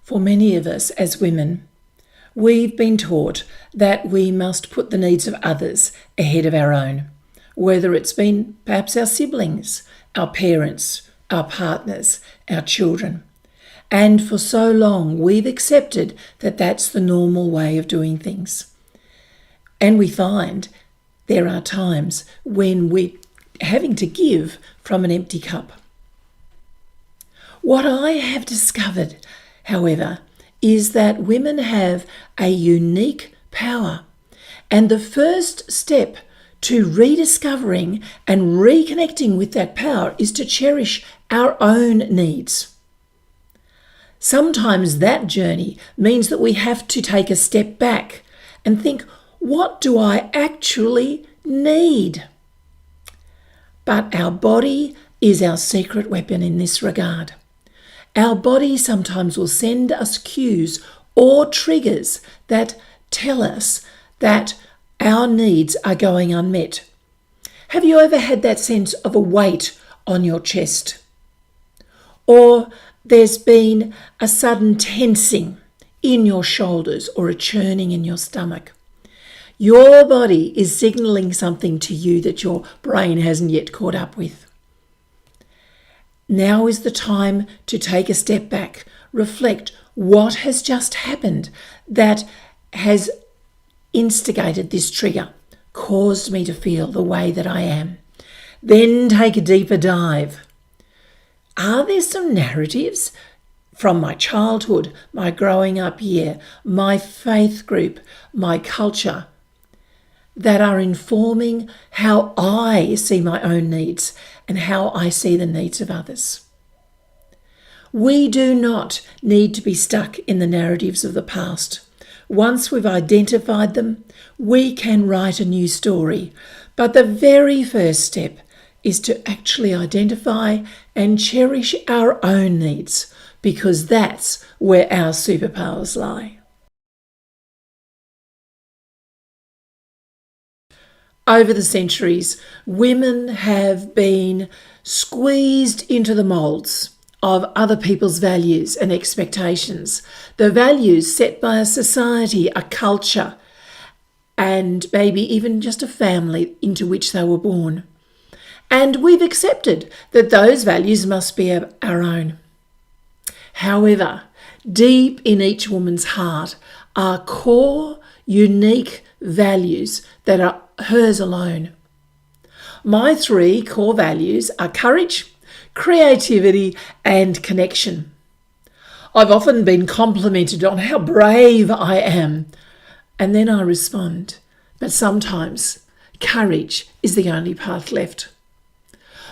For many of us as women, we've been taught that we must put the needs of others ahead of our own, whether it's been perhaps our siblings, our parents, our partners, our children. And for so long, we've accepted that that's the normal way of doing things. And we find there are times when we're having to give from an empty cup. What I have discovered, however, is that women have a unique power. And the first step to rediscovering and reconnecting with that power is to cherish our own needs. Sometimes that journey means that we have to take a step back and think, what do I actually need? But our body is our secret weapon in this regard. Our body sometimes will send us cues or triggers that tell us that our needs are going unmet. Have you ever had that sense of a weight on your chest? Or there's been a sudden tensing in your shoulders or a churning in your stomach? Your body is signaling something to you that your brain hasn't yet caught up with. Now is the time to take a step back, reflect what has just happened that has instigated this trigger, caused me to feel the way that I am. Then take a deeper dive. Are there some narratives from my childhood, my growing up year, my faith group, my culture, that are informing how I see my own needs and how I see the needs of others? We do not need to be stuck in the narratives of the past. Once we've identified them, we can write a new story. But the very first step is to actually identify and cherish our own needs, because that's where our superpowers lie. Over the centuries, women have been squeezed into the moulds of other people's values and expectations, the values set by a society, a culture, and maybe even just a family into which they were born. And we've accepted that those values must be our own. However, deep in each woman's heart are core, unique values that are hers alone. My 3 core values are courage, creativity, and connection. I've often been complimented on how brave I am, and then I respond, but sometimes courage is the only path left.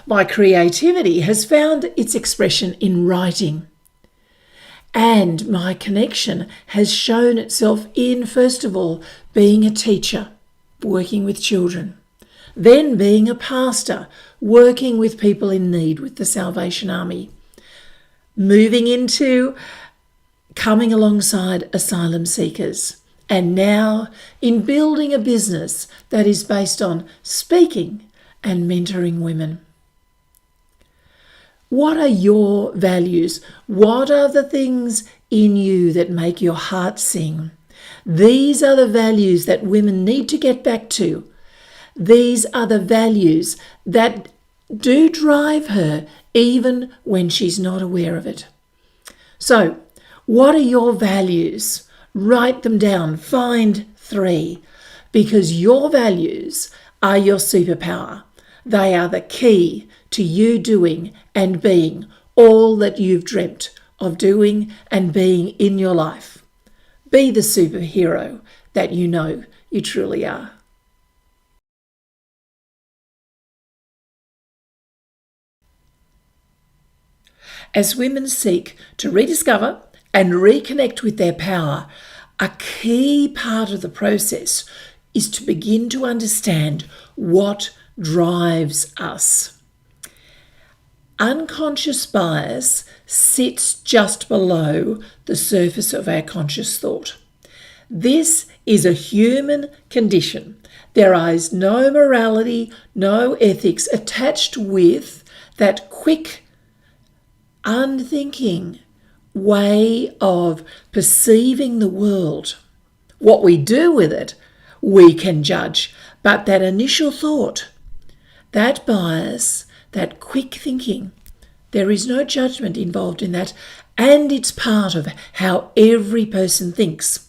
My creativity has found its expression in writing, and my connection has shown itself in, first of all, being a teacher, working with children, then being a pastor, working with people in need with the Salvation Army, moving into coming alongside asylum seekers, and now in building a business that is based on speaking and mentoring women. What are your values? What are the things in you that make your heart sing? These are the values that women need to get back to. These are the values that do drive her even when she's not aware of it. So, what are your values? Write them down. Find 3, because your values are your superpower. They are the key to you doing and being all that you've dreamt of doing and being in your life. Be the superhero that you know you truly are. As women seek to rediscover and reconnect with their power, a key part of the process is to begin to understand what drives us. Unconscious bias sits just below the surface of our conscious thought. This is a human condition. There is no morality, no ethics attached with that quick, unthinking, way of perceiving the world. What we do with it, we can judge. But that initial thought, that bias, that quick thinking, there is no judgment involved in that, and it's part of how every person thinks.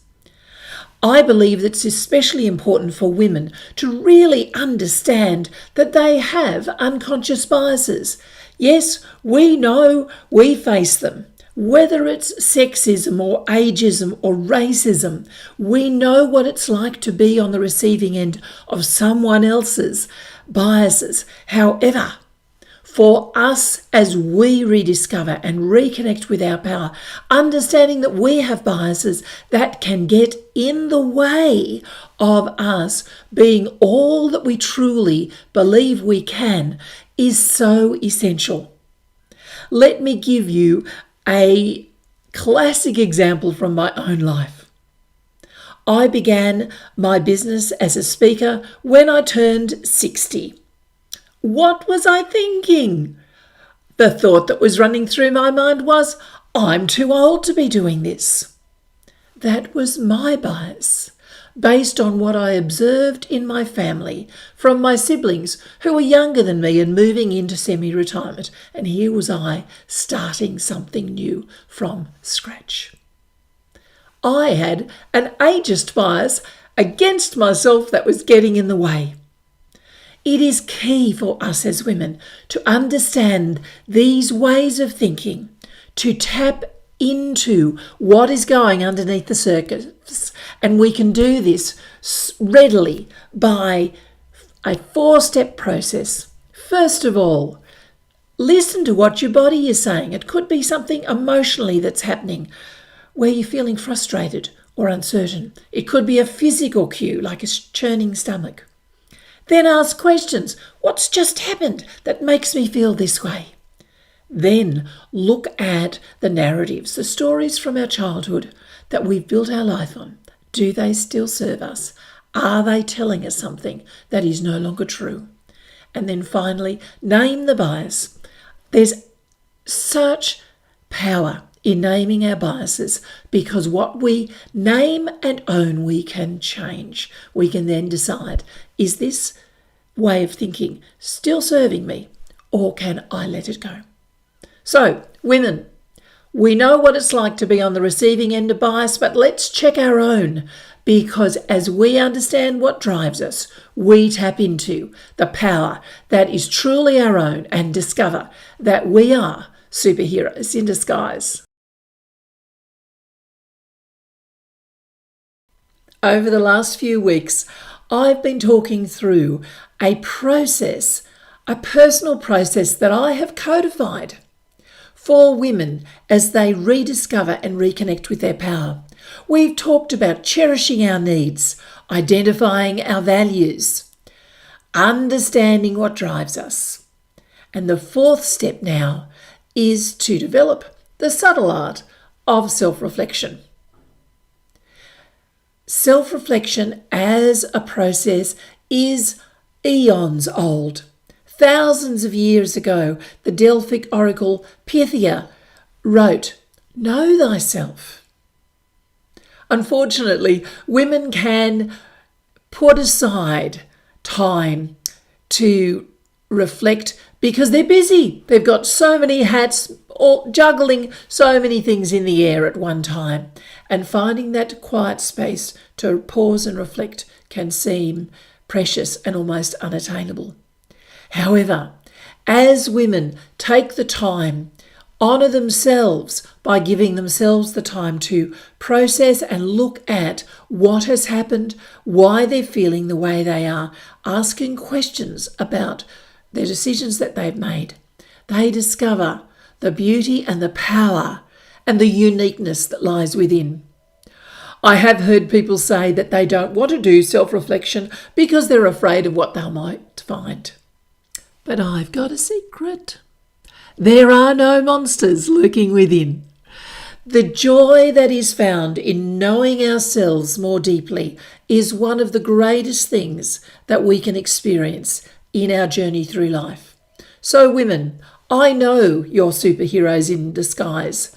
I believe that it's especially important for women to really understand that they have unconscious biases. Yes, we know we face them. Whether it's sexism or ageism or racism, we know what it's like to be on the receiving end of someone else's biases. However, for us, as we rediscover and reconnect with our power, understanding that we have biases that can get in the way of us being all that we truly believe we can is so essential. Let me give you a classic example from my own life. I began my business as a speaker when I turned 60. What was I thinking? The thought that was running through my mind was, I'm too old to be doing this. That was my bias, based on what I observed in my family from my siblings who were younger than me and moving into semi-retirement. And here was I starting something new from scratch. I had an ageist bias against myself that was getting in the way. It is key for us as women to understand these ways of thinking, to tap into what is going underneath the surface. And we can do this readily by a 4-step process. First of all, listen to what your body is saying. It could be something emotionally that's happening where you're feeling frustrated or uncertain. It could be a physical cue like a churning stomach. Then ask questions. What's just happened that makes me feel this way? Then look at the narratives, the stories from our childhood that we've built our life on. Do they still serve us? Are they telling us something that is no longer true? And then finally, name the bias. There's such power in naming our biases because what we name and own, we can change. We can then decide, is this way of thinking still serving me or can I let it go? So, women, we know what it's like to be on the receiving end of bias, but let's check our own because as we understand what drives us, we tap into the power that is truly our own and discover that we are superheroes in disguise. Over the last few weeks, I've been talking through a process, a personal process that I have codified for women as they rediscover and reconnect with their power. We've talked about cherishing our needs, identifying our values, understanding what drives us. And the 4th step now is to develop the subtle art of self-reflection. Self-reflection as a process is eons old. Thousands of years ago, the Delphic oracle Pythia wrote, "Know thyself." Unfortunately, women can put aside time to reflect because they're busy. They've got so many hats, or juggling so many things in the air at one time. And finding that quiet space to pause and reflect can seem precious and almost unattainable. However, as women take the time, honour themselves by giving themselves the time to process and look at what has happened, why they're feeling the way they are, asking questions about the decisions that they've made, they discover the beauty and the power and the uniqueness that lies within. I have heard people say that they don't want to do self-reflection because they're afraid of what they might find. But I've got a secret. There are no monsters lurking within. The joy that is found in knowing ourselves more deeply is one of the greatest things that we can experience in our journey through life. So women, I know you're superheroes in disguise.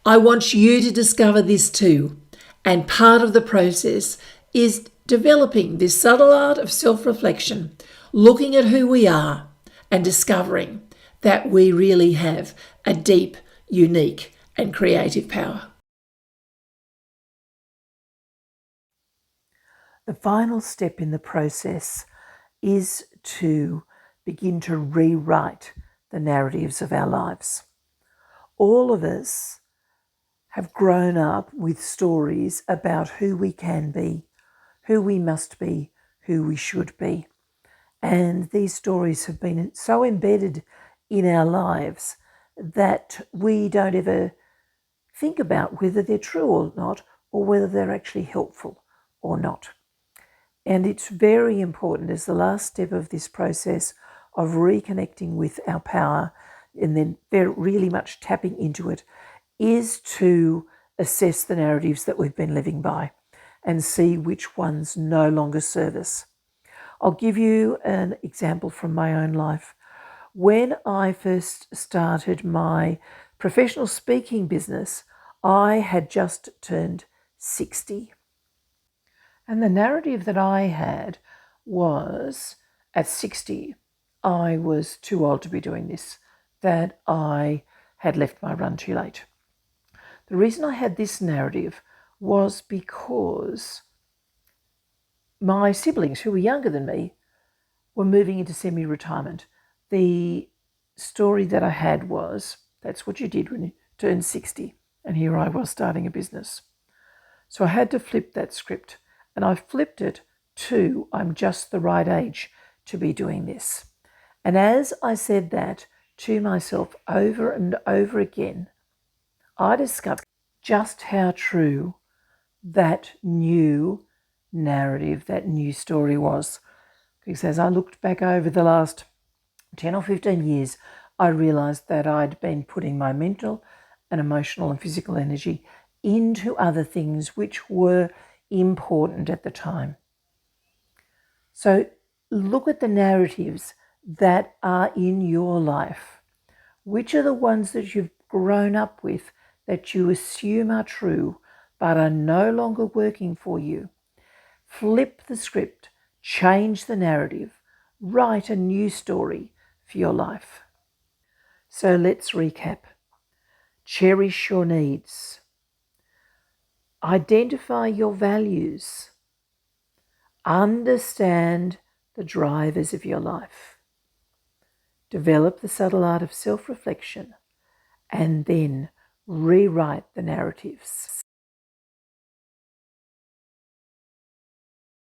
I want you to discover this too. And part of the process is developing this subtle art of self-reflection, looking at who we are and discovering that we really have a deep, unique, and creative power. The final step in the process is to begin to rewrite the narratives of our lives. All of us have grown up with stories about who we can be, who we must be, who we should be. And these stories have been so embedded in our lives that we don't ever think about whether they're true or not, or whether they're actually helpful or not. And it's very important as the last step of this process of reconnecting with our power and then really much tapping into it is to assess the narratives that we've been living by and see which ones no longer serve us. I'll give you an example from my own life. When I first started my professional speaking business, I had just turned 60. And the narrative that I had was at 60, I was too old to be doing this, that I had left my run too late. The reason I had this narrative was because my siblings, who were younger than me, were moving into semi-retirement. The story that I had was, that's what you did when you turned 60. And here I was starting a business. So I had to flip that script. And I flipped it to, I'm just the right age to be doing this. And as I said that to myself over and over again, I discovered just how true that new narrative, that new story was. Because as I looked back over the last 10 or 15 years, I realized that I'd been putting my mental and emotional and physical energy into other things which were important at the time. So look at the narratives that are in your life. Which are the ones that you've grown up with that you assume are true but are no longer working for you? Flip the script, change the narrative, write a new story for your life. So let's recap. Cherish your needs. Identify your values. Understand the drivers of your life. Develop the subtle art of self-reflection and then rewrite the narratives.